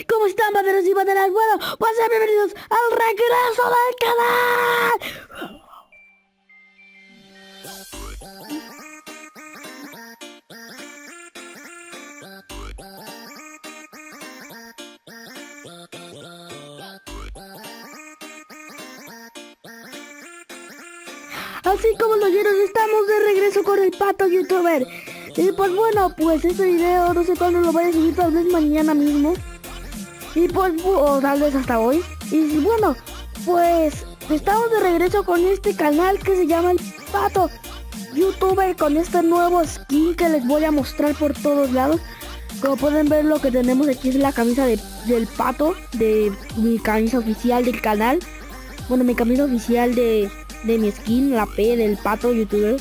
¿Cómo están, pateros y pateras? Bueno, pues sean bienvenidos al regreso del canal. Así como lo oyeron, estamos de regreso con el pato youtuber. Y pues bueno, pues este video no sé cuándo lo voy a subir, tal vez mañana mismo. Y pues, o tal vez hasta hoy. Y bueno, pues estamos de regreso con este canal que se llama el Pato Youtuber, con este nuevo skin que les voy a mostrar por todos lados. Como pueden ver, lo que tenemos aquí es la camisa del pato, de mi camisa oficial del canal. Bueno, mi camisa oficial de mi skin, la P del Pato Youtuber.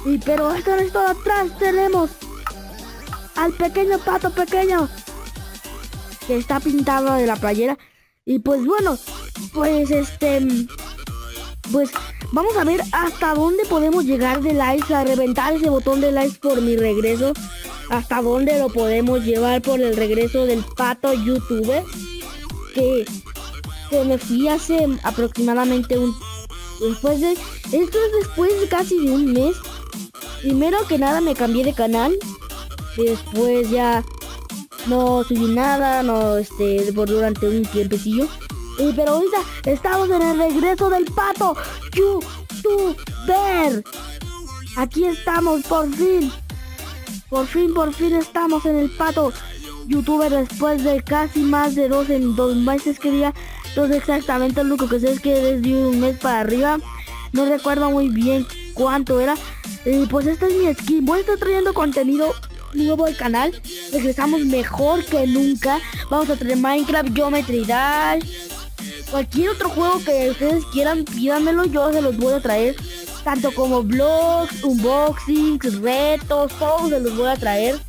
Y pero esto no es todo, atrás tenemos al pequeño pato pequeño que está pintado de la playera. Y pues bueno, pues pues vamos a ver hasta dónde podemos llegar de likes, a reventar ese botón de likes por mi regreso. Hasta dónde lo podemos llevar por el regreso del Pato Youtuber, que me fui hace aproximadamente después de casi de un mes. Primero que nada me cambié de canal, y después ya no subí nada, por durante un tiempecillo. Pero ahorita estamos en el regreso del Pato Youtuber. Aquí estamos, por fin estamos en el Pato Youtuber después de casi más de 2 meses que diga. Entonces exactamente lo único que sé es que desde un mes para arriba. No recuerdo muy bien cuánto era. Pues esta es mi skin. Voy a estar trayendo contenido nuevo al canal. Regresamos mejor que nunca. Vamos a traer Minecraft, Geometry Dash, cualquier otro juego que ustedes quieran, pídanmelo, yo se los voy a traer. Tanto como vlogs, unboxings, retos, todos se los voy a traer.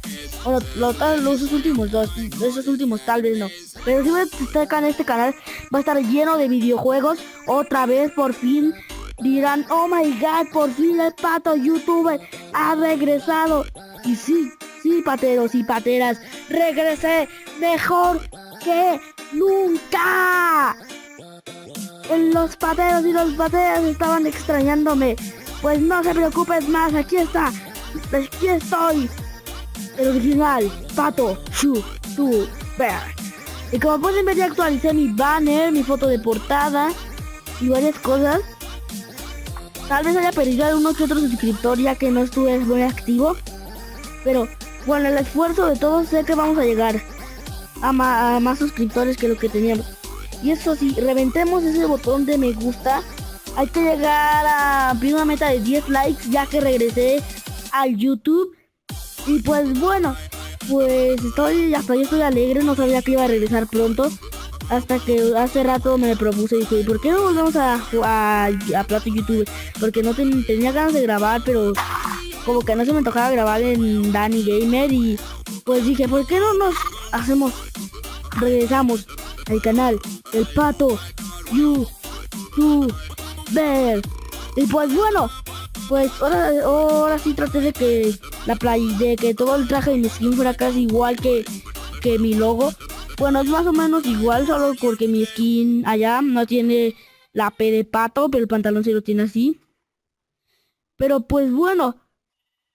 Esos últimos tal vez no. Pero si voy a estar en este canal, va a estar lleno de videojuegos. Otra vez, por fin dirán, oh my god, por fin el Pato Youtuber ha regresado. Y sí, pateros y pateras, regresé mejor que nunca. Los pateros y los pateras estaban extrañándome. Pues no se preocupes más, aquí estoy. El original Pato Youtuber. Y como pueden ver, ya actualicé mi banner, mi foto de portada y varias cosas. Tal vez haya perdido algunos que otros suscriptores, ya que no estuve muy activo. Pero bueno, el esfuerzo de todos, sé que vamos a llegar a más suscriptores que lo que teníamos. Y eso sí, reventemos ese botón de me gusta. Hay que llegar a una meta de 10 likes, ya que regresé al YouTube. Y pues bueno, pues hasta yo estoy alegre, no sabía que iba a regresar pronto. Hasta que hace rato me propuse y dije, ¿por qué no volvemos a Pato YouTube? Porque no tenía ganas de grabar, pero como que no se me tocaba grabar en Danny Gamer. Y pues dije, ¿por qué no regresamos al canal del Pato YouTuber? Y pues bueno, pues ahora sí traté de que de que todo el traje de mi skin fuera casi igual que mi logo. Bueno, es más o menos igual, solo porque mi skin allá no tiene la P de pato, pero el pantalón sí lo tiene así. Pero pues bueno,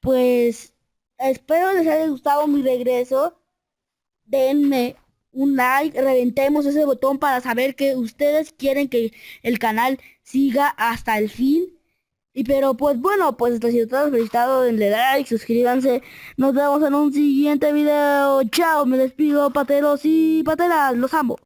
pues espero les haya gustado mi regreso. Denme un like, reventemos ese botón para saber que ustedes quieren que el canal siga hasta el fin. Pero pues bueno, pues les he felicitado, denle like, suscríbanse. Nos vemos en un siguiente video. Chao, me despido, pateros y pateras, los amo.